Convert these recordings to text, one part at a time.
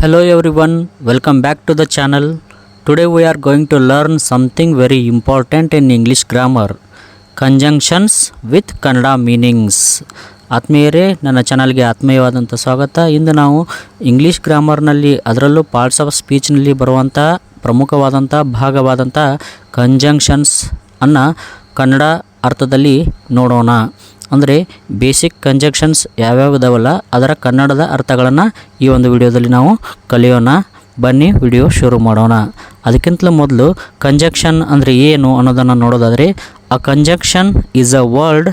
Hello everyone, welcome back to the channel. Today we are going to learn something very important in English grammar. Conjunctions with Kannada meanings. ಆತ್ಮೀಯರೇ, ನನ್ನ ಚಾನಲ್ಗೆ ಆತ್ಮೀಯವಾದಂಥ ಸ್ವಾಗತ. ಇಂದು ನಾವು English ಗ್ರಾಮರ್ನಲ್ಲಿ ಅದರಲ್ಲೂ parts of ಸ್ಪೀಚ್ನಲ್ಲಿ ಬರುವಂಥ ಪ್ರಮುಖವಾದಂಥ ಭಾಗವಾದಂಥ conjunctions ಅನ್ನು ಕನ್ನಡ ಅರ್ಥದಲ್ಲಿ ನೋಡೋಣ. ಅಂದರೆ ಬೇಸಿಕ್ ಕಂಜಂಕ್ಷನ್ಸ್ ಯಾವ್ಯಾವ ಇದಾವಲ್ಲ ಅದರ ಕನ್ನಡದ ಅರ್ಥಗಳನ್ನು ಈ ಒಂದು ವಿಡಿಯೋದಲ್ಲಿ ನಾವು ಕಲಿಯೋಣ. ಬನ್ನಿ ವಿಡಿಯೋ ಶುರು ಮಾಡೋಣ. ಅದಕ್ಕಿಂತಲೂ ಮೊದಲು ಕಂಜಂಕ್ಷನ್ ಅಂದರೆ ಏನು ಅನ್ನೋದನ್ನು ನೋಡೋದಾದರೆ, a conjunction is a word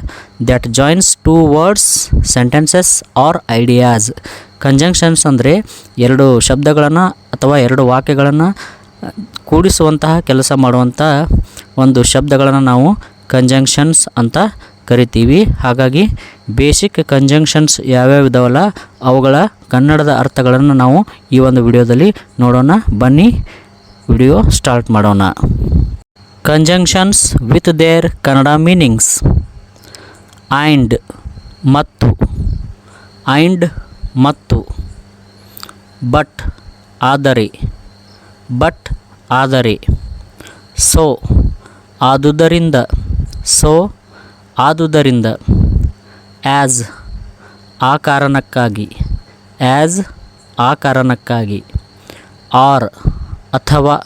that joins two words, sentences or ideas. Conjunctions ಅಂದರೆ ಎರಡು ಶಬ್ದಗಳನ್ನು ಅಥವಾ ಎರಡು ವಾಕ್ಯಗಳನ್ನು ಕೂಡಿಸುವಂತಹ ಕೆಲಸ ಮಾಡುವಂಥ ಒಂದು ಶಬ್ದಗಳನ್ನು ನಾವು ಕಂಜಂಕ್ಷನ್ಸ್ ಅಂತ ಕರಿತೀವಿ. ಹಾಗಾಗಿ ಬೇಸಿಕ್ ಕಂಜಂಕ್ಷನ್ಸ್ ಯಾವ್ಯಾವ ಇದಾವಲ್ಲ ಅವುಗಳ ಕನ್ನಡದ ಅರ್ಥಗಳನ್ನು ನಾವು ಈ ಒಂದು ವಿಡಿಯೋದಲ್ಲಿ ನೋಡೋಣ. ಬನ್ನಿ ವಿಡಿಯೋ ಸ್ಟಾರ್ಟ್ ಮಾಡೋಣ. Conjunctions with their Kannada meanings. And ಮತ್ತು, ಆ್ಯಂಡ್ ಮತ್ತು. ಬಟ್ ಆದರೆ, ಬಟ್ ಆದರೆ. ಸೊ ಆದುದರಿಂದ, ಸೊ ಆದುದರಿಂದ. ಆ್ಯಸ್ ಆ ಕಾರಣಕ್ಕಾಗಿ, ಆ್ಯಸ್ ಆ ಕಾರಣಕ್ಕಾಗಿ. ಆರ್ ಅಥವಾ,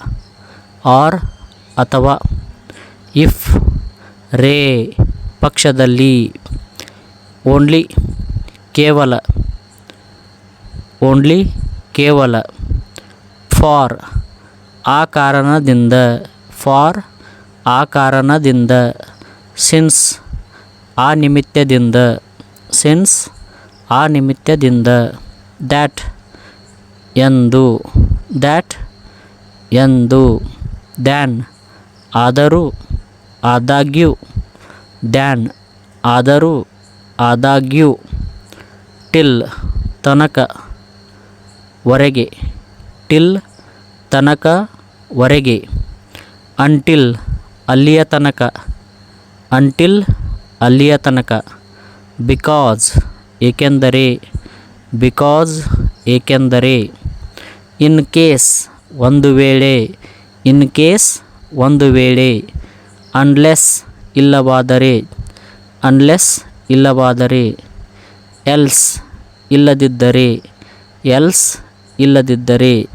ಆರ್ ಅಥವಾ. ಇಫ್ ರೇ ಪಕ್ಷದಲ್ಲಿ. ಓನ್ಲಿ ಕೇವಲ, ಓನ್ಲಿ ಕೇವಲ. ಫಾರ್ ಆ ಕಾರಣದಿಂದ, ಫಾರ್ ಆ ಕಾರಣದಿಂದ. ಸಿನ್ಸ್ ಆ ನಿಮಿತ್ತದಿಂದ, ಸಿನ್ಸ್ ಆ ನಿಮಿತ್ತದಿಂದ. ದ್ಯಾಟ್ ಎಂದು, ದ್ಯಾಟ್ ಎಂದು. ದ್ಯಾನ್ ಆದರೂ, ಆದಾಗ್ಯೂ. ದ್ಯಾನ್ ಆದರೂ, ಆದಾಗ್ಯೂ. ಟಿಲ್ ತನಕ, ವರೆಗೆ. ಟಿಲ್ ತನಕ, ವರೆಗೆ. ಅಂಟಿಲ್ ಅಲ್ಲಿಯ ತನಕ, ಅಂಟಿಲ್ ಅಲ್ಲಿಯ ತನಕ. ಬಿಕಾಸ್ ಏಕೆಂದರೆ, ಬಿಕಾಸ್ ಏಕೆಂದರೆ. ಇನ್ ಕೇಸ್ ಒಂದು ವೇಳೆ, ಇನ್ ಕೇಸ್ ಒಂದು ವೇಳೆ. ಅನ್ಲೆಸ್ ಇಲ್ಲವಾದರೆ, ಅನ್ಲೆಸ್ ಇಲ್ಲವಾದರೆ. ಎಲ್ಸ್ ಇಲ್ಲದಿದ್ದರೆ, ಎಲ್ಸ್ ಇಲ್ಲದಿದ್ದರೆ.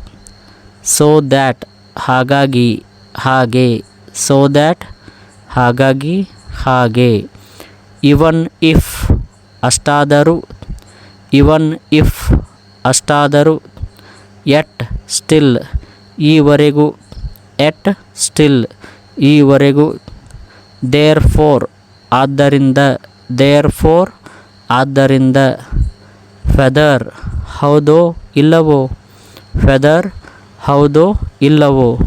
ಸೋ ದ್ಯಾಟ್ ಹಾಗಾಗಿ, ಹಾಗೆ. ಸೋ ದ್ಯಾಟ್ ಹಾಗಾಗಿ, ಹಾಗೆ. ಇವನ್ ಇಫ್ ಅಷ್ಟಾದರೂ, ಇವನ್ ಇಫ್ ಅಷ್ಟಾದರೂ. ಎಟ್ ಸ್ಟಿಲ್ ಈವರೆಗೂ, ಎಟ್ ಸ್ಟಿಲ್ ಈವರೆಗೂ. ದೇರ್ ಫೋರ್ ಆದ್ದರಿಂದ, ದೇರ್ ಫೋರ್ ಆದ್ದರಿಂದ. ಫೆದರ್ ಹೌದೋ ಇಲ್ಲವೋ, ಫೆದರ್ ಹೌದೋ ಇಲ್ಲವೋ.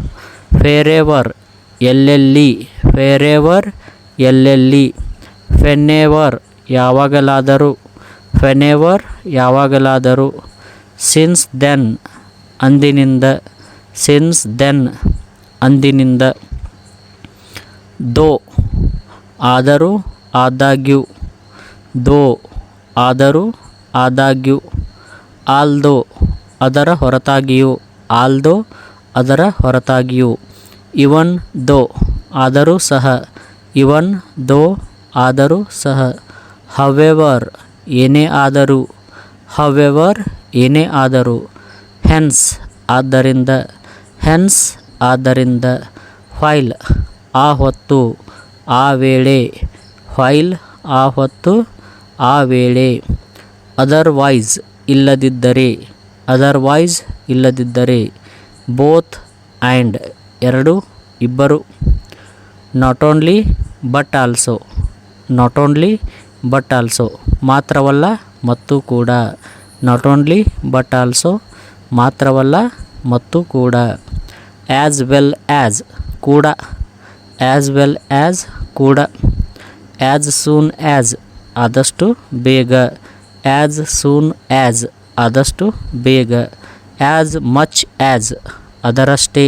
ಫೇರೆವರ್ ಎಲ್ಲೆಲ್ಲಿ, ಫೇರೆವರ್ ಎಲ್ಲೆಲ್ಲಿ. ಫೆನ್ನೆವರ್ ಯಾವಾಗಲಾದರೂ, ಫೆನೆವರ್ ಯಾವಾಗಲಾದರೂ. ಸಿನ್ಸ್ ದೆನ್ ಅಂದಿನಿಂದ, ಸಿನ್ಸ್ ದೆನ್ ಅಂದಿನಿಂದ. ದೋ ಆದರೂ, ಆದಾಗ್ಯೂ. ದೋ ಆದರೂ, ಆದಾಗ್ಯೂ. ಆಲ್ದೋ ಅದರ ಹೊರತಾಗಿಯೂ, ಆಲ್ದೋ ಅದರ ಹೊರತಾಗಿಯೂ. ಇವನ್ ದೋ ಆದರೂ ಸಹ, ಇವನ್ ದೋ ಆದರೂ ಸಹ. ಹವೆವರ್ ಏನೇ ಆದರೂ, ಹವೆವರ್ ಏನೇ ಆದರೂ. ಹೆನ್ಸ್ ಆದ್ದರಿಂದ, ಹೆನ್ಸ್ ಆದ್ದರಿಂದ. ವೈಲ್ ಆ ಹೊತ್ತು, ಆ ವೇಳೆ. ವೈಲ್ ಆ ಹೊತ್ತು, ಆ ವೇಳೆ. ಅದರ್ವೈಸ್ ಇಲ್ಲದಿದ್ದರೆ, ಅದರ್ವೈಸ್ ಇಲ್ಲದಿದ್ದರೆ. ಬೋತ್ ಆ್ಯಂಡ್ ಎರಡು, ಇಬ್ಬರು. Not only but also, not only but also ಮಾತ್ರವಲ್ಲ ಮತ್ತು ಕೂಡ. ನಾಟ್ ಓನ್ಲಿ ಬಟ್ ಆಲ್ಸೋ ಮಾತ್ರವಲ್ಲ ಮತ್ತು ಕೂಡ. ಆ್ಯಸ್ ವೆಲ್ ಆ್ಯಸ್ ಕೂಡ, ಆ್ಯಸ್ ವೆಲ್ ಆ್ಯಸ್ ಕೂಡ. ಆ್ಯಸ್ ಸೂನ್ ಆ್ಯಸ್ ಆದಷ್ಟು ಬೇಗ, ಆ್ಯಸ್ ಸೂನ್ ಆ್ಯಸ್ ಆದಷ್ಟು ಬೇಗ. ಆ್ಯಸ್ ಮಚ್ ಆ್ಯಸ್ ಅದರಷ್ಟೇ,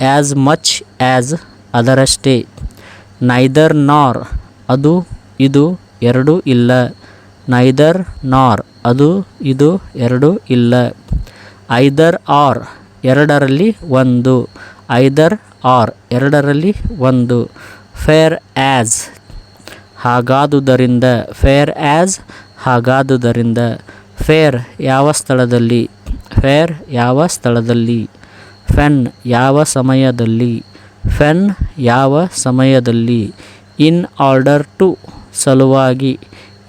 ಆ್ಯಸ್ ಮಚ್ ಆ್ಯಸ್ ಅದರಷ್ಟೇ. ನೈದರ್ ನಾರ್ ಅದು ಇದು ಎರಡೂ ಇಲ್ಲ, ನೈದರ್ ನಾರ್ ಅದು ಇದು ಎರಡೂ ಇಲ್ಲ. ಐದರ್ ಆರ್ ಎರಡರಲ್ಲಿ ಒಂದು, ಐದರ್ ಆರ್ ಎರಡರಲ್ಲಿ ಒಂದು. ಫೇರ್ ಆ್ಯಸ್ ಹಾಗಾದುದರಿಂದ, ಫೇರ್ ಆ್ಯಸ್ ಹಾಗಾದುದರಿಂದ. ಫೇರ್ ಯಾವ ಸ್ಥಳದಲ್ಲಿ, ಫೇರ್ ಯಾವ ಸ್ಥಳದಲ್ಲಿ. ಫೆನ್ ಯಾವ ಸಮಯದಲ್ಲಿ, ಫೆನ್ ಯಾವ ಸಮಯದಲ್ಲಿ. ಇನ್ ಆರ್ಡರ್ ಟು ಸಲುವಾಗಿ,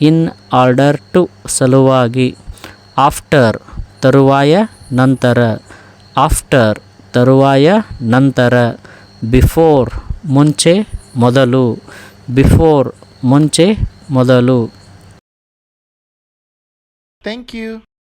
ಇನ್ ಆರ್ಡರ್ ಟು ಸಲುವಾಗಿ. ಆಫ್ಟರ್ ತರುವಾಯ ನಂತರ, ಆಫ್ಟರ್ ತರುವಾಯ ನಂತರ. ಬಿಫೋರ್ ಮುಂಚೆ ಮೊದಲು, ಬಿಫೋರ್ ಮುಂಚೆ ಮೊದಲು. Thank you.